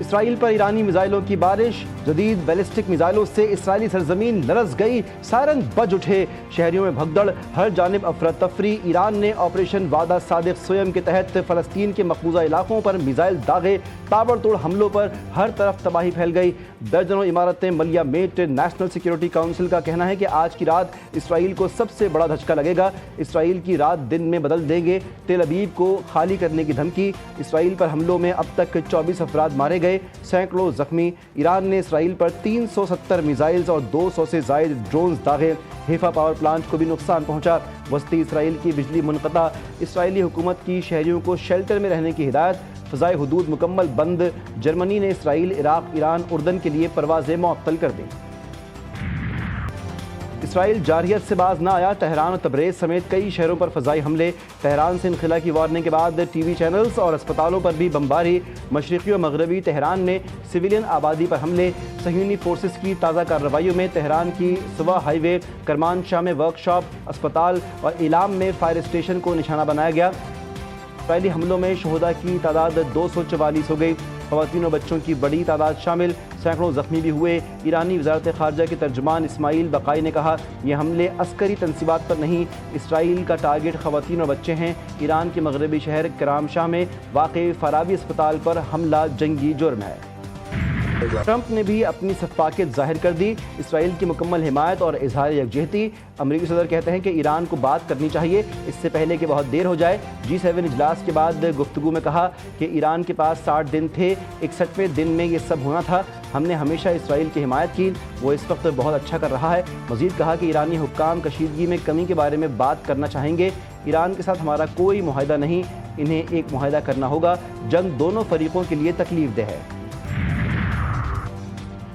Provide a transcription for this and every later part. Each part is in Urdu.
اسرائیل پر ایرانی میزائلوں کی بارش، جدید بیلسٹک میزائلوں سے اسرائیلی سرزمین لرز گئی، سائرن بج اٹھے، شہریوں میں بھگدڑ، ہر جانب افراتفری۔ ایران نے آپریشن وعدہ صادق سویم کے تحت فلسطین کے مقبوضہ علاقوں پر میزائل داغے، تابڑ توڑ حملوں پر ہر طرف تباہی پھیل گئی، درجنوں عمارتیں ملیہ میٹ۔ نیشنل سیکیورٹی کونسل کا کہنا ہے کہ آج کی رات اسرائیل کو سب سے بڑا دھچکا لگے گا، اسرائیل کی رات دن میں بدل دیں گے۔ تل ابیب کو خالی کرنے کی دھمکی، اسرائیل پر حملوں میں اب تک 24 افراد مارے گئے، سینکڑوں زخمی۔ ایران نے اسرائیل پر 370 میزائلز اور 200 سے زائد ڈرونز داغے، حیفا پاور پلانٹ کو بھی نقصان پہنچا۔ وسطی اسرائیل کی بجلی منقطع، اسرائیلی حکومت کی شہریوں کو شیلٹر میں رہنے کی ہدایت، فضائی حدود مکمل بند۔ جرمنی نے اسرائیل، عراق، ایران، اردن کے لیے پروازیں معطل کر دیں۔ اسرائیل جارحیت سے باز نہ آیا، تہران اور تبریز سمیت کئی شہروں پر فضائی حملے۔ تہران سے انخلا کی وارننگ کے بعد ٹی وی چینلز اور اسپتالوں پر بھی بمباری۔ مشرقی و مغربی تہران میں سویلین آبادی پر حملے، صہیونی فورسز کی تازہ کارروائیوں میں تہران کی سوا ہائی وے، کرمانشاہ میں ورک شاپ، اسپتال اور ایلام میں فائر اسٹیشن کو نشانہ بنایا گیا۔ اسرائیلی حملوں میں شہداء کی تعداد 244 ہو گئی، خواتین و بچوں کی بڑی تعداد شامل، سینکڑوں زخمی بھی ہوئے۔ ایرانی وزارت خارجہ کے ترجمان اسماعیل بقائی نے کہا، یہ حملے عسکری تنصیبات پر نہیں، اسرائیل کا ٹارگٹ خواتین و بچے ہیں۔ ایران کے مغربی شہر کرمانشاہ میں واقع فارابی اسپتال پر حملہ جنگی جرم ہے۔ ٹرمپ نے بھی اپنی سفاکت ظاہر کر دی، اسرائیل کی مکمل حمایت اور اظہار یکجہتی۔ امریکی صدر کہتے ہیں کہ ایران کو بات کرنی چاہیے اس سے پہلے کہ بہت دیر ہو جائے۔ G7 اجلاس کے بعد گفتگو میں کہا کہ ایران کے پاس 60 دن تھے، 61ویں دن میں یہ سب ہونا تھا۔ ہم نے ہمیشہ اسرائیل کی حمایت کی، وہ اس وقت بہت اچھا کر رہا ہے۔ مزید کہا کہ ایرانی حکام کشیدگی میں کمی کے بارے میں بات کرنا چاہیں گے۔ ایران کے ساتھ ہمارا کوئی معاہدہ نہیں، انہیں ایک معاہدہ کرنا ہوگا۔ جنگ دونوں فریقوں کے لیے تکلیف دہ ہے۔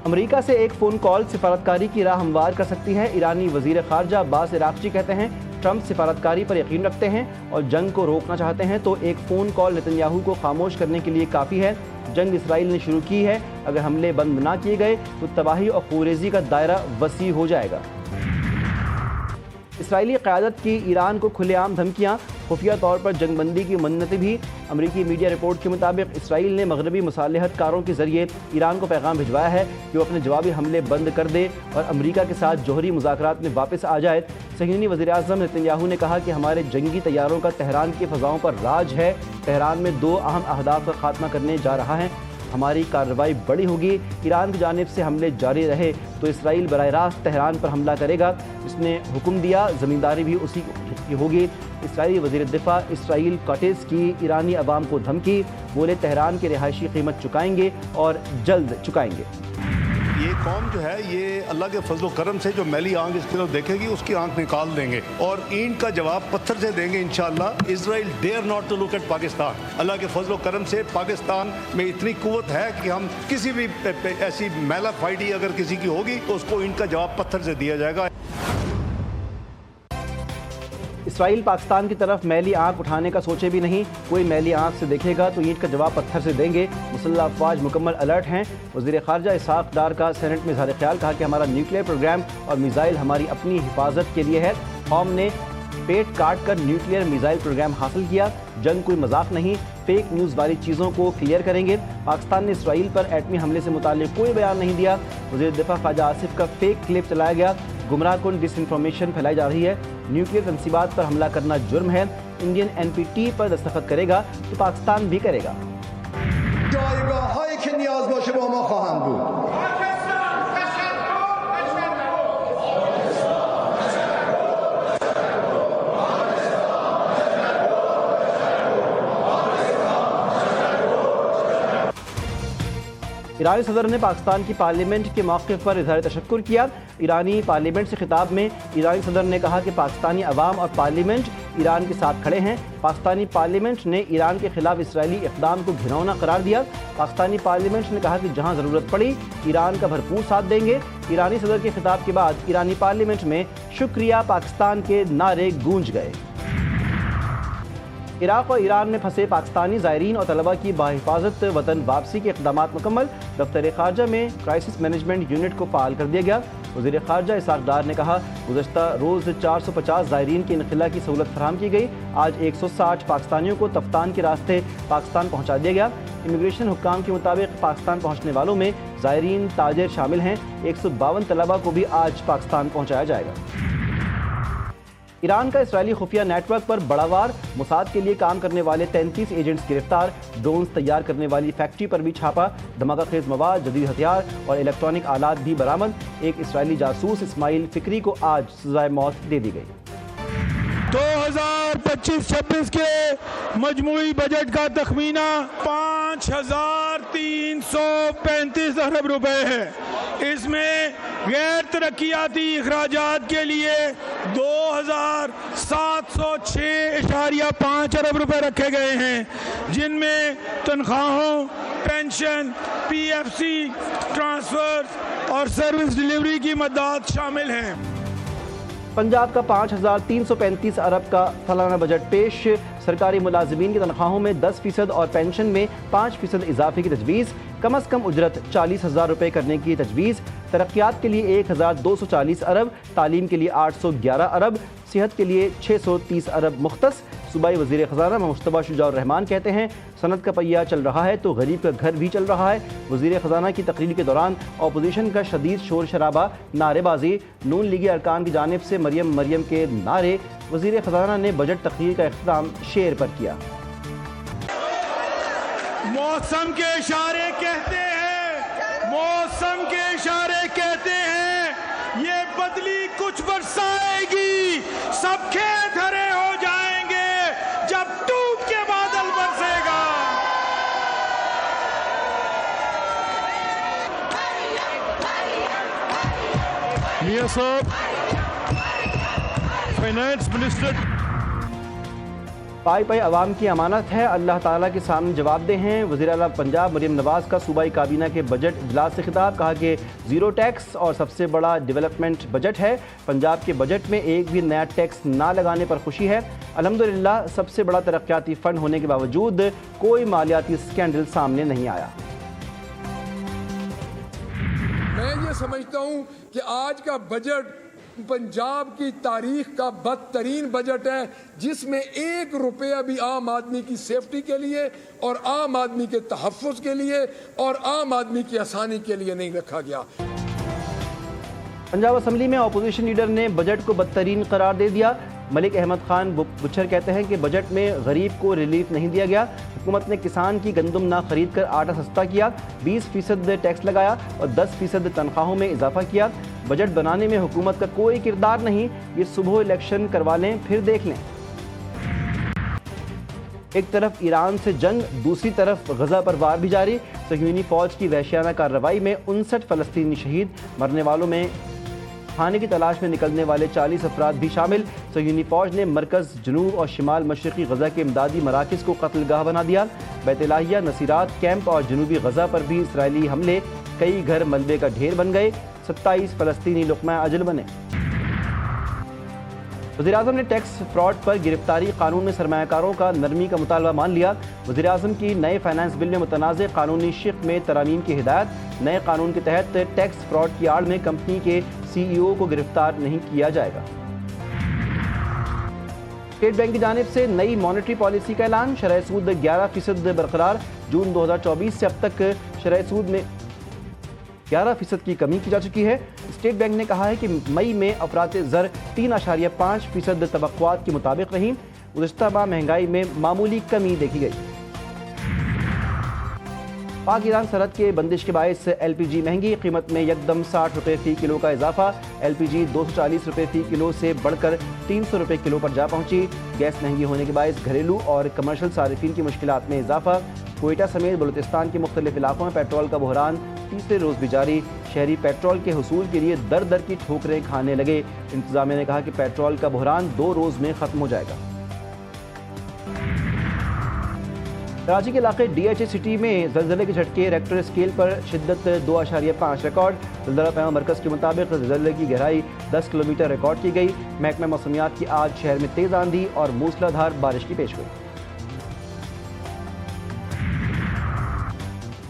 امریکہ سے ایک فون کال سفارتکاری کی راہ ہموار کر سکتی ہے، ایرانی وزیر خارجہ عباس عراقچی کہتے ہیں ٹرمپ سفارتکاری پر یقین رکھتے ہیں اور جنگ کو روکنا چاہتے ہیں تو ایک فون کال نتنیاہو کو خاموش کرنے کے لیے کافی ہے۔ جنگ اسرائیل نے شروع کی ہے، اگر حملے بند نہ کیے گئے تو تباہی اور خونریزی کا دائرہ وسیع ہو جائے گا۔ اسرائیلی قیادت کی ایران کو کھلے عام دھمکیاں، خفیہ طور پر جنگ بندی کی منتیں بھی۔ امریکی میڈیا رپورٹ کے مطابق اسرائیل نے مغربی مصالحت کاروں کے ذریعے ایران کو پیغام بھجوایا ہے کہ وہ اپنے جوابی حملے بند کر دے اور امریکہ کے ساتھ جوہری مذاکرات میں واپس آ جائے۔ صہیونی وزیراعظم نتنیاہو نے کہا کہ ہمارے جنگی طیاروں کا تہران کی فضاؤں پر راج ہے، تہران میں 2 اہم اہداف کا خاتمہ کرنے جا رہا ہے، ہماری کارروائی بڑی ہوگی، ایران کی جانب سے حملے جاری رہے تو اسرائیل براہ راست تہران پر حملہ کرے گا، اس نے حکم دیا، زمینداری بھی اسی کی ہوگی۔ اسرائیلی وزیر دفاع اسرائیل کاٹز کی ایرانی عوام کو دھمکی، بولے تہران کی رہائشی قیمت چکائیں گے اور جلد چکائیں گے۔ یہ قوم جو ہے یہ اللہ کے فضل و کرم سے جو میلی آنکھ اس کی طرف دیکھے گی اس کی آنکھ نکال دیں گے اور اینٹ کا جواب پتھر سے دیں گے انشاءاللہ۔ Israel dare not to look at Pakistan. اللہ کے فضل و کرم سے پاکستان میں اتنی قوت ہے کہ ہم کسی بھی ایسی میلا فائٹی اگر کسی کی ہوگی تو اس کو اینٹ کا جواب پتھر سے دیا جائے گا۔ اسرائیل پاکستان کی طرف میلی آنکھ اٹھانے کا سوچے بھی نہیں، کوئی میلی آنکھ سے دیکھے گا تو اینٹ کا جواب پتھر سے دیں گے۔ مسلح افواج مکمل الرٹ ہیں۔ وزیر خارجہ اسحاق ڈار کا سینٹ میں اظہار خیال، کہا کہ ہمارا نیوکلیئر پروگرام اور میزائل ہماری اپنی حفاظت کے لیے ہے، قوم نے پیٹ کاٹ کر نیوکلیئر میزائل پروگرام حاصل کیا، جنگ کوئی مذاق نہیں، فیک نیوز والی چیزوں کو کلیئر کریں گے۔ پاکستان نے اسرائیل پر ایٹمی حملے سے متعلق کوئی بیان نہیں دیا۔ وزیر دفاع خواجہ آصف کا فیک کلپ چلایا گیا، گمراہ کن ڈس انفارمیشن پھیلائی جا رہی ہے۔ نیوکلیئر تنصیبات پر حملہ کرنا جرم ہے، انڈین NPT پر دستخط کرے گا تو پاکستان بھی کرے گا۔ جایگاه‌هایی که نیاز باشه با ما خواهند بود. ایرانی صدر نے پاکستان کی پارلیمنٹ کے موقف پر اظہار تشکر کیا۔ ایرانی پارلیمنٹ سے خطاب میں ایرانی صدر نے کہا کہ پاکستانی عوام اور پارلیمنٹ ایران کے ساتھ کھڑے ہیں۔ پاکستانی پارلیمنٹ نے ایران کے خلاف اسرائیلی اقدام کو گھناؤنا قرار دیا۔ پاکستانی پارلیمنٹ نے کہا کہ جہاں ضرورت پڑی ایران کا بھرپور ساتھ دیں گے۔ ایرانی صدر کے خطاب کے بعد ایرانی پارلیمنٹ میں شکریہ پاکستان کے نعرے گونج گئے۔ عراق اور ایران میں پھنسے پاکستانی زائرین اور طلبہ کی بحفاظت وطن واپسی کے اقدامات مکمل، دفتر خارجہ میں کرائسس مینجمنٹ یونٹ کو فعال کر دیا گیا۔ وزیر خارجہ اسحاق ڈار نے کہا گزشتہ روز 450 زائرین کی انخلا کی سہولت فراہم کی گئی، آج 160 پاکستانیوں کو تفتان کے راستے پاکستان پہنچا دیا گیا۔ امیگریشن حکام کے مطابق پاکستان پہنچنے والوں میں زائرین تاجر شامل ہیں، 152 طلبہ کو بھی آج پاکستان پہنچایا جائے گا۔ ایران کا اسرائیلی خفیہ نیٹ ورک پر بڑا وار، موساد کے لیے کام کرنے والے 33 ایجنٹس گرفتار، ڈرونز تیار کرنے والی فیکٹری پر بھی چھاپا، دھماکہ خیز مواد، جدید ہتھیار اور الیکٹرانک آلات بھی برآمد۔ ایک اسرائیلی جاسوس اسماعیل فکری کو آج سزائے موت دے دی گئی۔ 2025-26 کے مجموعی بجٹ کا تخمینہ 5335 ارب روپے ہے۔ اس میں غیر ترقیاتی اخراجات کے لیے 2706.5 ارب روپے رکھے گئے ہیں، جن میں تنخواہوں، pension, P F C, transfer اور سروس ڈیلیوری کی مدات شامل ہیں۔ پنجاب کا 5335 ارب کا سالانہ بجٹ پیش، سرکاری ملازمین کی تنخواہوں میں 10% اور پینشن میں 5% اضافے کی تجویز، کم از کم اجرت 40,000 روپے کرنے کی تجویز، ترقیات کے لیے 1240 ارب، تعلیم کے لیے 811 ارب، صحت کے لیے 630 ارب مختص۔ صوبائی وزیر خزانہ مشتبہ شجاع الرحمان کہتے ہیں صنعت کا پہیہ چل رہا ہے تو غریب کا گھر بھی چل رہا ہے۔ وزیر خزانہ کی تقریر کے دوران اپوزیشن کا شدید شور شرابہ، نعرے بازی، نون لیگی ارکان کی جانب سے مریم مریم کے نعرے۔ وزیر خزانہ نے بجٹ تقریر کا اختتام شعر پر کیا۔ موسم کے اشارے کہتے ہیں، موسم کے اشارے کہتے ہیں یہ بدلی کچھ برسائے گی، سب کھیت ہرے ہو جائیں گے جب ٹوٹ کے بادل برسے گا۔ میاں صاحب فائنانس منسٹر، پائی پائی عوام کی امانت ہے، اللہ تعالیٰ کے سامنے جواب دہ ہیں۔ وزیر اعلیٰ پنجاب مریم نواز کا صوبائی کابینہ کے بجٹ اجلاس سے خطاب، کہا کہ زیرو ٹیکس اور سب سے بڑا ڈیولپمنٹ بجٹ ہے، پنجاب کے بجٹ میں ایک بھی نیا ٹیکس نہ لگانے پر خوشی ہے۔ الحمدللہ سب سے بڑا ترقیاتی فنڈ ہونے کے باوجود کوئی مالیاتی اسکینڈل سامنے نہیں آیا۔ میں یہ سمجھتا ہوں کہ آج کا بجٹ پنجاب کی تاریخ کا بدترین بجٹ ہے، جس میں 1 روپیہ بھی عام آدمی کی سیفٹی کے لیے اور عام آدمی کے تحفظ کے لیے اور عام آدمی کی آسانی کے لیے نہیں رکھا گیا۔ پنجاب اسمبلی میں اپوزیشن لیڈر نے بجٹ کو بدترین قرار دے دیا۔ ملک احمد خان بچھر کہتے ہیں کہ بجٹ میں غریب کو ریلیف نہیں دیا گیا، حکومت نے کسان کی گندم نہ خرید کر آٹا سستا کیا، 20% ٹیکس لگایا اور 10% تنخواہوں میں اضافہ کیا۔ بجٹ بنانے میں حکومت کا کوئی کردار نہیں، یہ صبح الیکشن کروا لیں پھر دیکھ لیں۔ ایک طرف ایران سے جنگ، دوسری طرف غزہ پر وار بھی جاری، صہیونی فوج کی وحشیانہ کارروائی میں 59 فلسطینی شہید، مرنے والوں میں کھانے کی تلاش میں نکلنے والے 40 افراد بھی شامل۔ صہیونی فوج نے مرکز، جنوب اور شمال مشرقی غزہ کے امدادی مراکز کو قتل گاہ بنا دیا۔ بیت الہیہ، نصیرات کیمپ اور جنوبی غزہ پر بھی اسرائیلی حملے، کئی گھر ملبے کا ڈھیر بن گئے، 27 فلسطینی لقمہ اجل بنے۔ وزیراعظم نے ٹیکس فراڈ پر گرفتاری قانون میں سرمایہ کاروں کا نرمی کا مطالبہ مان لیا۔ وزیراعظم کی نئے فائنانس بل میں متنازع قانونی شق میں ترامیم کی ہدایت، نئے قانون کے تحت ٹیکس فراڈ کی آڑ میں کمپنی کے CEO کو گرفتار نہیں کیا جائے گا۔ اسٹیٹ بینک کی جانب سے نئی مانیٹری پالیسی کا اعلان، شرح سود 11% برقرار، جون 2024 سے اب تک شرح سود میں 11% کی کمی کی جا چکی ہے۔ اسٹیٹ بینک نے کہا ہے کہ مئی میں افراط زر 3.5% توقعات کے مطابق رہیں، گزشتہ ماہ مہنگائی میں معمولی کمی دیکھی گئی۔ پاک ایران سرحد کے بندش کے باعث LPG مہنگی، قیمت میں یکدم 60 روپے فی کلو کا اضافہ، LPG 240 روپے فی کلو سے بڑھ کر 300 روپے کلو پر جا پہنچی۔ گیس مہنگی ہونے کے باعث گھریلو اور کمرشل صارفین کی مشکلات میں اضافہ، کوئٹہ سمیت بلوچستان کے مختلف علاقوں میں پیٹرول کا بحران تیسرے روز بھی جاری، شہری پیٹرول کے حصول کے لیے در در کی ٹھوکریں کھانے لگے۔ انتظامیہ نے کہا کہ پیٹرول کا بحران 2 روز میں ختم ہو جائے گا۔ کراچی کے علاقے DHA سٹی میں زلزلے کے جھٹکے، ریکٹر اسکیل پر شدت 2.5 ریکارڈ، زلزلہ پیما مرکز کے مطابق زلزلے کی گہرائی 10 کلومیٹر ریکارڈ کی گئی۔ محکمہ موسمیات کی آج شہر میں تیز آندھی اور موسلا دھار بارش کی پیشگوئی۔